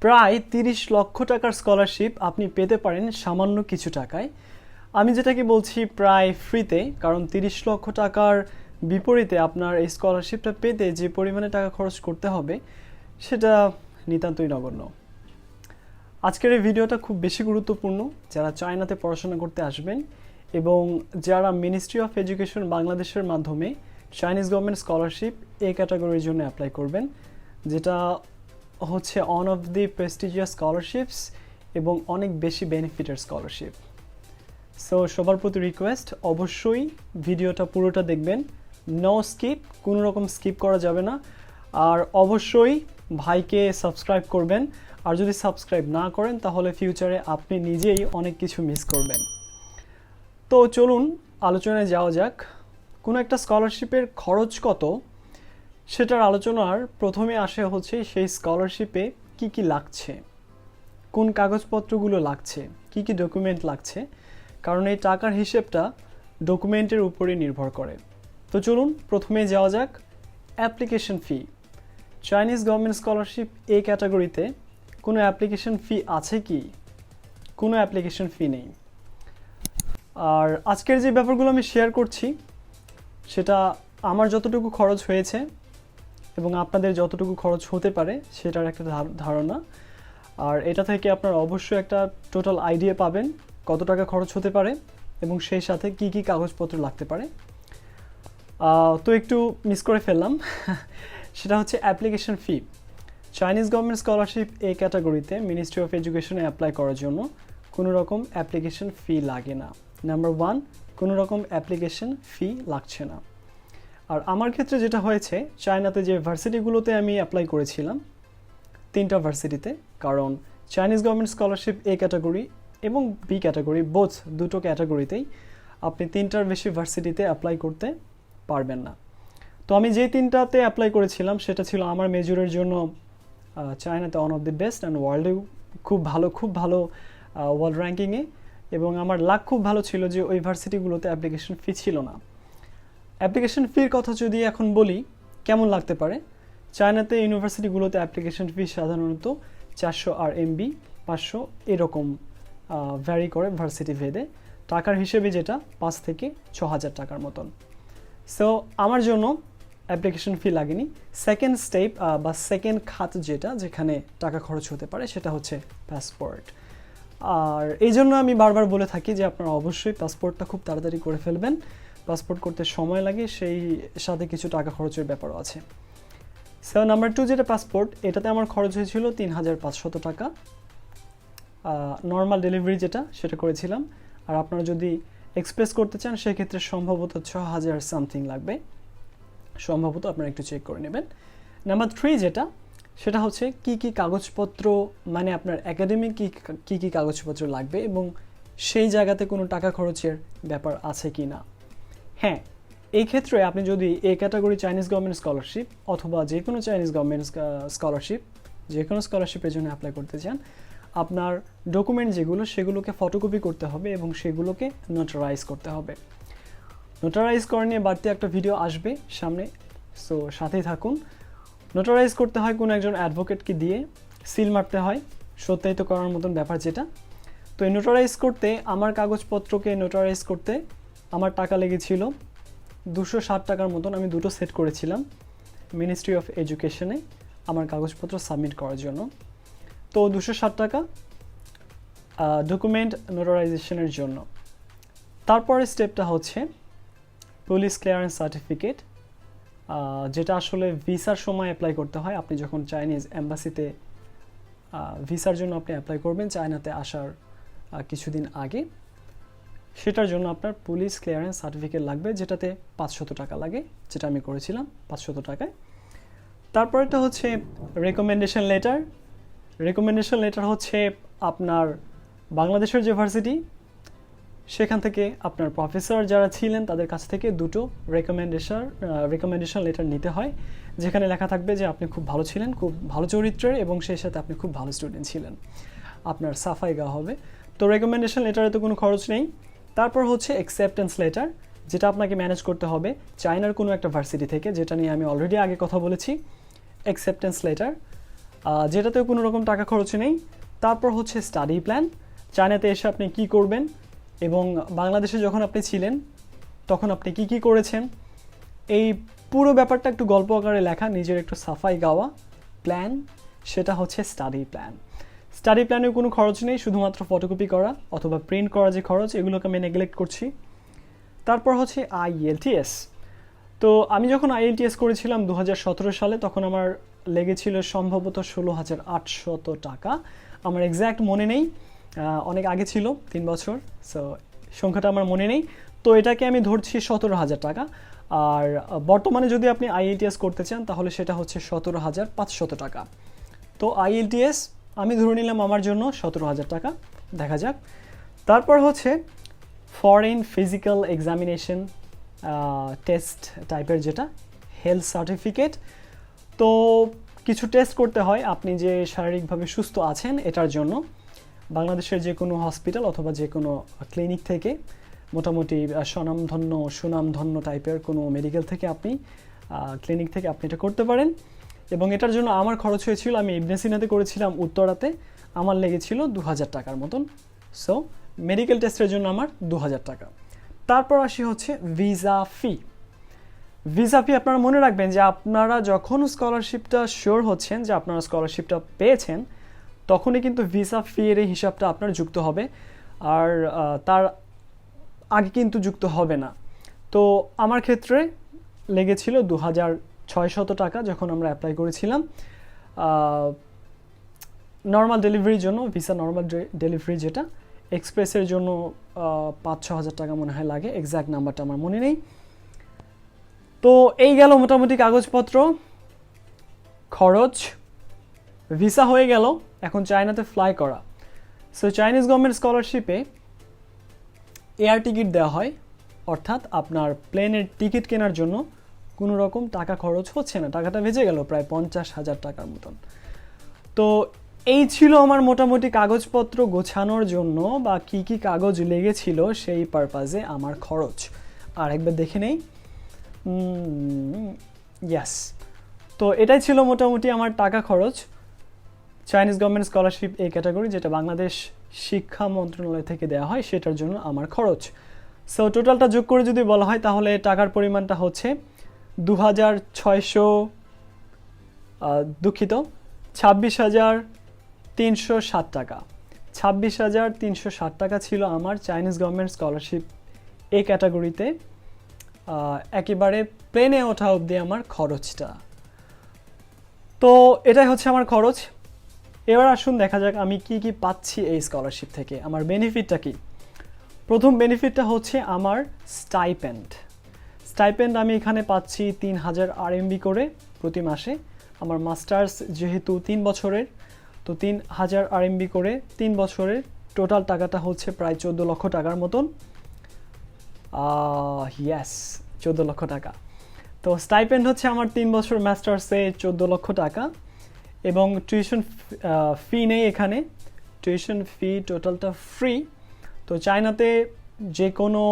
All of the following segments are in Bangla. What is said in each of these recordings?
প্রায় 30 লক্ষ টাকার স্কলারশিপ আপনি পেতে পারেন সামান্য কিছু টাকায়। আমি যেটাকে বলছি প্রায় ফ্রিতে, কারণ 30 লক্ষ টাকার বিপরীতে আপনার এই স্কলারশিপটা পেতে যে পরিমাণে টাকা খরচ করতে হবে সেটা নিতান্তই নগণ্য। আজকের এই ভিডিওটা খুব বেশি গুরুত্বপূর্ণ যারা চায়নাতে পড়াশোনা করতে আসবেন এবং যারা মিনিস্ট্রি অফ এডুকেশন বাংলাদেশের মাধ্যমে চাইনিজ গভর্নমেন্ট স্কলারশিপ এই ক্যাটাগরির জন্য অ্যাপ্লাই করবেন, যেটা হচ্ছে one of the prestigious scholarships এবং অনেক বেশি বেনিফিটের স্কলারশিপ। সো সবার প্রতি রিকোয়েস্ট, অবশ্যই ভিডিওটা পুরোটা দেখবেন, নো স্কিপ, কোনো রকম স্কিপ করা যাবে না। আর অবশ্যই ভাইকে সাবস্ক্রাইব করবেন, আর যদি সাবস্ক্রাইব না করেন তাহলে ফিউচারে আপনি নিজেই অনেক কিছু মিস করবেন। তো চলুন আলোচনায় যাওয়া যাক। কোনো একটা স্কলারশিপের খরচ কত সেটার আলোচনার প্রথমে আসে হচ্ছে সেই স্কলারশিপে কি কি লাগছে, কোন কাগজপত্রগুলো লাগছে, কি কি ডকুমেন্ট লাগছে, কারণ এই টাকার হিসেবটা ডকুমেন্টের উপরে নির্ভর করে। তো চলুন প্রথমে যাওয়া যাক application fee. Chinese government scholarship এই ক্যাটাগরিতে কোনো অ্যাপ্লিকেশন ফি আছে কি? কোনো অ্যাপ্লিকেশন ফি নেই। আর আজকের যে ব্যাপারগুলো আমি শেয়ার করছি সেটা আমার যতটুকু খরচ হয়েছে এবং আপনাদের যতটুকু খরচ হতে পারে সেটার একটা ধারণা। আর এটা থেকে আপনারা অবশ্যই একটা টোটাল আইডিয়া পাবেন কত টাকা খরচ হতে পারে এবং সেই সাথে কি কি কাগজপত্র লাগতে পারে। তো একটু মিস করে ফেললাম, সেটা হচ্ছে application fee. Chinese government scholarship এই ক্যাটাগরিতে মিনিস্ট্রি অফ এডুকেশনে অ্যাপ্লাই করার জন্য কোনো রকম অ্যাপ্লিকেশন ফি লাগে না। নাম্বার 1, কোনো রকম অ্যাপ্লিকেশন ফি লাগছে না। আর আমার ক্ষেত্রে যেটা হয়েছে, চায়নাতে যে ভার্সিটিগুলোতে আমি অ্যাপ্লাই করেছিলাম 3টা ভার্সিটিতে, কারণ Chinese government scholarship A category এবং বি ক্যাটাগরি বোথ দুটো ক্যাটাগরিতেই আপনি 3টার বেশি ভার্সিটিতে অ্যাপ্লাই করতে পারবেন না। তো আমি যে 3টাতে অ্যাপ্লাই করেছিলাম সেটা ছিল আমার মেজরের জন্য চায়নাতে one of the best and ওয়ার্ল্ডেও খুব ভালো ওয়ার্ল্ড র্যাঙ্কিংয়ে, এবং আমার লাক খুব ভালো ছিল যে ওই ভার্সিটিগুলোতে অ্যাপ্লিকেশন ফি ছিল না। অ্যাপ্লিকেশন ফির কথা যদি এখন বলি কেমন লাগতে পারে, চায়নাতে ইউনিভার্সিটিগুলোতে অ্যাপ্লিকেশন ফি সাধারণত 400 RMB 500 এরকম ভ্যারি করে ভার্সিটি ভেদে, টাকার হিসেবে যেটা 5 থেকে 6,000 টাকার মতন। সো আমার জন্য অ্যাপ্লিকেশন ফি লাগেনি। সেকেন্ড স্টেপ বা সেকেন্ড খাত যেখানে টাকা খরচ হতে পারে সেটা হচ্ছে পাসপোর্ট। আর এই জন্য আমি বারবার বলে থাকি যে আপনারা অবশ্যই পাসপোর্টটা খুব তাড়াতাড়ি করে ফেলবেন। পাসপোর্ট করতে সময় লাগে, সেই সাথে কিছু টাকা খরচের ব্যাপারও আছে। সো নাম্বার 2 যেটা পাসপোর্ট, এটাতে আমার খরচ হয়েছিল 3,500 টাকা। নর্মাল ডেলিভারি যেটা সেটা করেছিলাম। আর আপনারা যদি এক্সপ্রেস করতে চান সেক্ষেত্রে সম্ভবত 6,000 সামথিং লাগবে, সম্ভবত আপনারা একটু চেক করে নেবেন। নাম্বার 3 যেটা, সেটা হচ্ছে কি কি কাগজপত্র, মানে আপনার একাডেমিক কি কি কাগজপত্র লাগবে এবং সেই জায়গাতে কোনো টাকা খরচের ব্যাপার আছে কি না। হ্যাঁ, এই ক্ষেত্রে আপনি যদি এই ক্যাটাগরি চাইনিজ গভর্নমেন্ট স্কলারশিপ অথবা যে কোনো চাইনিজ গভর্নমেন্ট স্কলারশিপ, যে কোনো স্কলারশিপের জন্য অ্যাপ্লাই করতে চান, আপনার ডকুমেন্ট যেগুলো সেগুলোকে ফটোকপি করতে হবে এবং সেগুলোকে নোটারাইজ করতে হবে। নোটারাইজ করা নিয়ে বাড়তি একটা ভিডিও আসবে সামনে, সো সাথেই থাকুন। নোটারাইজ করতে হয় কোনো একজন অ্যাডভোকেটকে দিয়ে, সিল মারতে হয়, সত্যায়িত করার মতন ব্যাপার যেটা। তো এই নোটারাইজ করতে, আমার কাগজপত্রকে নোটারাইজ করতে আমার টাকা লেগেছিল 260 টাকার মতন। আমি 2টো সেট করেছিলাম মিনিস্ট্রি অফ এডুকেশনে আমার কাগজপত্র সাবমিট করার জন্য। তো 260 টাকা ডকুমেন্ট নোটারাইজেশনের জন্য। তারপরে স্টেপটা হচ্ছে পুলিশ ক্লিয়ারেন্স সার্টিফিকেট, যেটা আসলে ভিসার সময় অ্যাপ্লাই করতে হয়। আপনি যখন চাইনিজ এম্বাসিতে ভিসার জন্য আপনি অ্যাপ্লাই করবেন চায়নাতে আসার কিছুদিন আগে, সেটার জন্য আপনার পুলিশ ক্লিয়ারেন্স সার্টিফিকেট লাগবে, যেটাতে 500 টাকা লাগে, যেটা আমি করেছিলাম 500 টাকায়। তারপরেটা হচ্ছে রেকমেন্ডেশন লেটার। রেকমেন্ডেশন লেটার হচ্ছে আপনার বাংলাদেশের যে ভার্সিটি সেখান থেকে আপনার প্রফেসর যারা ছিলেন তাদের কাছ থেকে 2টো রেকমেন্ডেশন লেটার নিতে হয়, যেখানে লেখা থাকবে যে আপনি খুব ভালো ছিলেন, খুব ভালো চরিত্রের, এবং সেই সাথে আপনি খুব ভালো স্টুডেন্ট ছিলেন, আপনার সাফাই গাওয়া হবে। তো রেকমেন্ডেশন লেটারে তো কোনো খরচ নেই। তারপর হচ্ছে অ্যাকসেপ্টেন্স লেটার, যেটা আপনাকে ম্যানেজ করতে হবে চায়নার কোনো একটা ভার্সিটি থেকে, যেটা নিয়ে আমি অলরেডি আগে কথা বলেছি। অ্যাকসেপ্টেন্স লেটার যেটাতেও কোনো রকম টাকা খরচ নেই। তারপর হচ্ছে স্টাডি প্ল্যান, চায়নাতে এসে আপনি কি করবেন এবং বাংলাদেশে যখন আপনি ছিলেন তখন আপনি কি কি করেছেন, এই পুরো ব্যাপারটা একটু গল্প আকারে লেখা, নিজের একটু সাফাই গাওয়া প্ল্যান, সেটা হচ্ছে স্টাডি প্ল্যান। স্টাডি প্ল্যানেও কোনো খরচ নেই, শুধুমাত্র ফটোকপি করা অথবা প্রিন্ট করা যে খরচ, এগুলোকে আমি নেগলেক্ট করছি। তারপর হচ্ছে IELTS। তো আমি যখন IELTS করেছিলাম 2017 সালে, তখন আমার লেগেছিল সম্ভবত 16,800 টাকা, আমার এক্স্যাক্ট মনে নেই, অনেক আগে ছিল, 3 বছর, সো সংখ্যাটা আমার মনে নেই। তো এটাকে আমি ধরছি 17,000 টাকা। আর বর্তমানে যদি আপনি IELTS করতে চান তাহলে সেটা হচ্ছে 17,500 টাকা। তো IELTS আমি ধরে নিলাম আমার জন্য 17,000 টাকা, দেখা যাক। তারপর হচ্ছে ফরেন ফিজিক্যাল এক্সামিনেশন টেস্ট টাইপের, যেটা হেলথ সার্টিফিকেট। তো কিছু টেস্ট করতে হয় আপনি যে শারীরিকভাবে সুস্থ আছেন এটার জন্য। বাংলাদেশের যে কোনো হসপিটাল অথবা যে কোনো ক্লিনিক থেকে, মোটামুটি সুনামধন্য টাইপের কোনো মেডিকেল থেকে আপনি, ক্লিনিক থেকে আপনি এটা করতে পারেন। এবং এটার জন্য আমার খরচ হয়েছিল, আমি ইবনে সিনাতে করেছিলাম উত্তরাতে, আমার লেগেছিল 2,000 টাকার মতন। সো মেডিকেল টেস্টের জন্য আমার 2,000 টাকা। তারপর আসি হচ্ছে ভিসা ফি। ভিসা ফি আপনারা মনে রাখবেন যে আপনারা যখন স্কলারশিপটা শিওর হচ্ছেন যে আপনারা স্কলারশিপটা পেয়েছেন, তখনই কিন্তু ভিসা ফি এর এই হিসাবটা আপনার যুক্ত হবে, আর তার আগে কিন্তু যুক্ত হবে না। তো আমার ক্ষেত্রে লেগেছিল 2,600 টাকা যখন আমরা অ্যাপ্লাই করেছিলাম নর্মাল ডেলিভারির জন্য, ভিসা নর্মাল ডেলিভারি যেটা, এক্সপ্রেসের জন্য 5-6 হাজার টাকা মনে হয় লাগে, এক্স্যাক্ট নাম্বারটা আমার মনে নেই। তো এই গেল মোটামুটি কাগজপত্র, খরচ। ভিসা হয়ে গেল, এখন চায়নাতে ফ্লাই করা। সো চাইনিজ গভর্নমেন্ট স্কলারশিপে এয়ার টিকিট দেওয়া হয়, অর্থাৎ আপনার প্লেনের টিকিট কেনার জন্য কোনো রকম টাকা খরচ হচ্ছে না, টাকাটা বেঁচে গেল প্রায় 50,000 টাকার মতন। তো এই ছিল আমার মোটামুটি কাগজপত্র গোছানোর জন্য, বা কি কি কাগজ লেগেছিল সেই পারপাজে আমার খরচ। আর একবার দেখে নেই, ইয়াস। তো এটাই ছিল মোটামুটি আমার টাকা খরচ চাইনিজ গভর্নমেন্ট স্কলারশিপ এই ক্যাটাগরি, যেটা বাংলাদেশ শিক্ষা মন্ত্রণালয় থেকে দেওয়া হয়, সেটার জন্য আমার খরচ। সো টোটালটা যোগ করে যদি বলা হয় তাহলে টাকার পরিমাণটা হচ্ছে 26,360 টাকা। 26,360 টাকা ছিল আমার চাইনিজ গভর্নমেন্ট স্কলারশিপ এই ক্যাটাগরিতে একেবারে প্লেনে ওঠা অবধি আমার খরচটা। তো এটাই হচ্ছে আমার খরচ। এবার আসুন দেখা যাক আমি কি কি পাচ্ছি এই স্কলারশিপ থেকে, আমার বেনিফিটটা কি। প্রথম বেনিফিটটা হচ্ছে আমার স্টাইপেন্ড আমি এখানে পাচ্ছি 3,000 RMB করে প্রতি মাসে। আমার মাস্টার্স যেহেতু 3 বছরের, তো 3,000 RMB করে 3 বছরের টোটাল টাকাটা হচ্ছে প্রায় 14 লক্ষ টাকার মতন। ইয়েস, 14 লক্ষ টাকা। তো স্টাইপেন্ড হচ্ছে আমার 3 বছর মাস্টার্সে 14 লক্ষ টাকা, এবং টিউশন ফি নেই এখানে, টিউশন ফি টোটালটা ফ্রি। তো চায়নাতে যে কোনো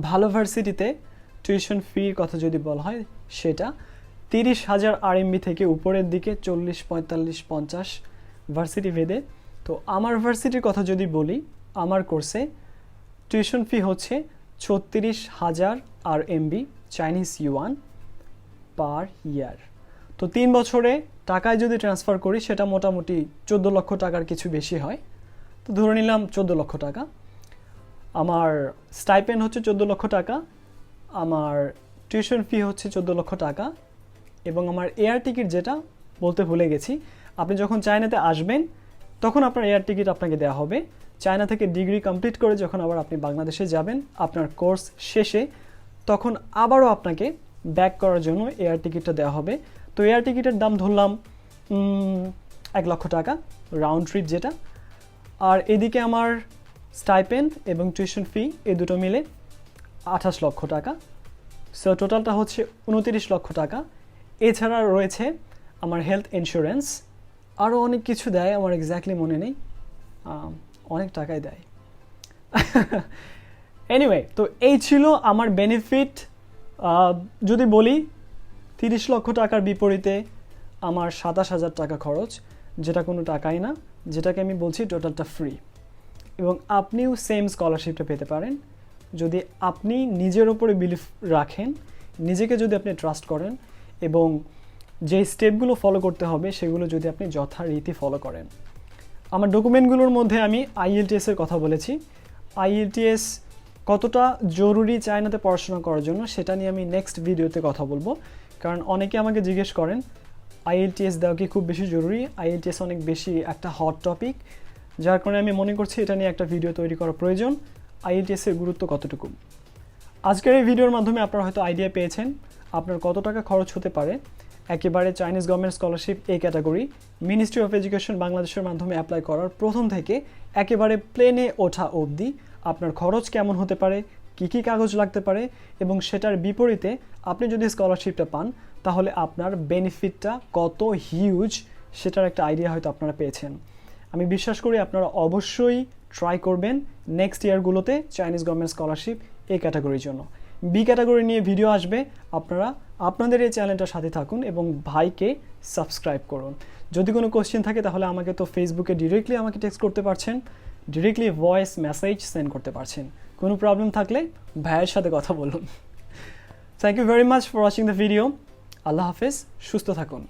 ভালো ভার্সিটিতে টিউশন ফির কথা যদি বলা হয় সেটা 30,000 RMB থেকে উপরের দিকে 40, 45, 50 ভার্সিটি ভেদে। তো আমার ভার্সিটির কথা যদি বলি, আমার কোর্সে টিউশন ফি হচ্ছে 36,000 RMB চাইনিজ ইউয়ান পার ইয়ার। তো 3 বছরে টাকায় যদি ট্রান্সফার করি সেটা মোটামুটি 14 লক্ষ টাকার কিছু বেশি হয়। তো ধরে নিলাম 14 লক্ষ টাকা। আমার স্টাইপেন্ড হচ্ছে 14 লক্ষ টাকা, আমার টিউশন ফি হচ্ছে 14 লক্ষ টাকা, এবং আমার এয়ার টিকিট যেটা বলতে ভুলে গেছি, আপনি যখন চায়নাতে আসবেন তখন আপনার এয়ার টিকিট আপনাকে দেওয়া হবে। চায়না থেকে ডিগ্রি কমপ্লিট করে যখন আবার আপনি বাংলাদেশে যাবেন আপনার কোর্স শেষে, তখন আবারও আপনাকে ব্যাক করার জন্য এয়ার টিকিটটা দেওয়া হবে। তো এয়ার টিকিটের দাম ধরলাম 1 লক্ষ টাকা রাউন্ড ট্রিপ যেটা, আর এদিকে আমার স্টাইপেন্ড এবং টিউশন ফি এই দুটো মিলে 28 লক্ষ টাকা। সো টোটালটা হচ্ছে 29 লক্ষ টাকা। এছাড়া রয়েছে আমার হেলথ ইন্স্যুরেন্স, আরও অনেক কিছু দেয়, আমার এক্স্যাক্টলি মনে নেই, অনেক টাকাই দেয়। এনিওয়ে, তো এই ছিল আমার বেনিফিট। যদি বলি 30 লক্ষ টাকার বিপরীতে আমার 27,000 টাকা খরচ, যেটা কোনো টাকাই না, যেটাকে আমি বলছি টোটালটা ফ্রি। এবং আপনিও সেম স্কলারশিপটা পেতে পারেন যদি আপনি নিজের ওপরে বিলিভ রাখেন, নিজেকে যদি আপনি ট্রাস্ট করেন এবং যে স্টেপগুলো ফলো করতে হবে সেগুলো যদি আপনি যথারীতি ফলো করেন। আমার ডকুমেন্টগুলোর মধ্যে আমি IELTS এর কথা বলেছি। IELTS কতটা জরুরি চায়নাতে পড়াশোনা করার জন্য সেটা নিয়ে আমি নেক্সট ভিডিওতে কথা বলবো, কারণ অনেকে আমাকে জিজ্ঞেস করেন IELTS দেওয়া কি খুব বেশি জরুরি। IELTS অনেক বেশি একটা হট টপিক, যার কারণে আমি মনে করছি এটা নিয়ে একটা ভিডিও তৈরি করা প্রয়োজন। IELTS এর গুরুত্ব কতটুকু। আজকের এই ভিডিওর মাধ্যমে আপনারা হয়তো আইডিয়া পেয়েছেন আপনার কত টাকা খরচ হতে পারে একেবারে চাইনিজ গভর্নমেন্ট স্কলারশিপ এই ক্যাটাগরি মিনিস্ট্রি অফ এডুকেশন বাংলাদেশের মাধ্যমে অ্যাপ্লাই করার প্রথম থেকে একেবারে প্লেনে ওঠা অবধি আপনার খরচ কেমন হতে পারে, কী কী কাগজ লাগতে পারে, এবং সেটার বিপরীতে আপনি যদি স্কলারশিপটা পান তাহলে আপনার বেনিফিটটা কত হিউজ সেটার একটা আইডিয়া হয়তো আপনারা পেয়েছেন। আমি বিশ্বাস করি আপনারা অবশ্যই ট্রাই করবেন নেক্সট ইয়ারগুলোতে চাইনিজ গভর্নমেন্ট স্কলারশিপ এই ক্যাটাগরির জন্য। বি ক্যাটাগরি নিয়ে ভিডিও আসবে, আপনারা আপনাদের এই চ্যানেলটার সাথে থাকুন এবং ভাইকে সাবস্ক্রাইব করুন। যদি কোনো কোশ্চেন থাকে তাহলে আমাকে তো ফেসবুকে ডিরেক্টলি আমাকে টেক্সট করতে পারছেন, ডিরেক্টলি ভয়েস মেসেজ সেন্ড করতে পারছেন। কোনো প্রবলেম থাকলে ভাইয়ের সাথে কথা বলুন। Thank you very much for watching the video. আল্লাহ হাফেজ, সুস্থ থাকুন।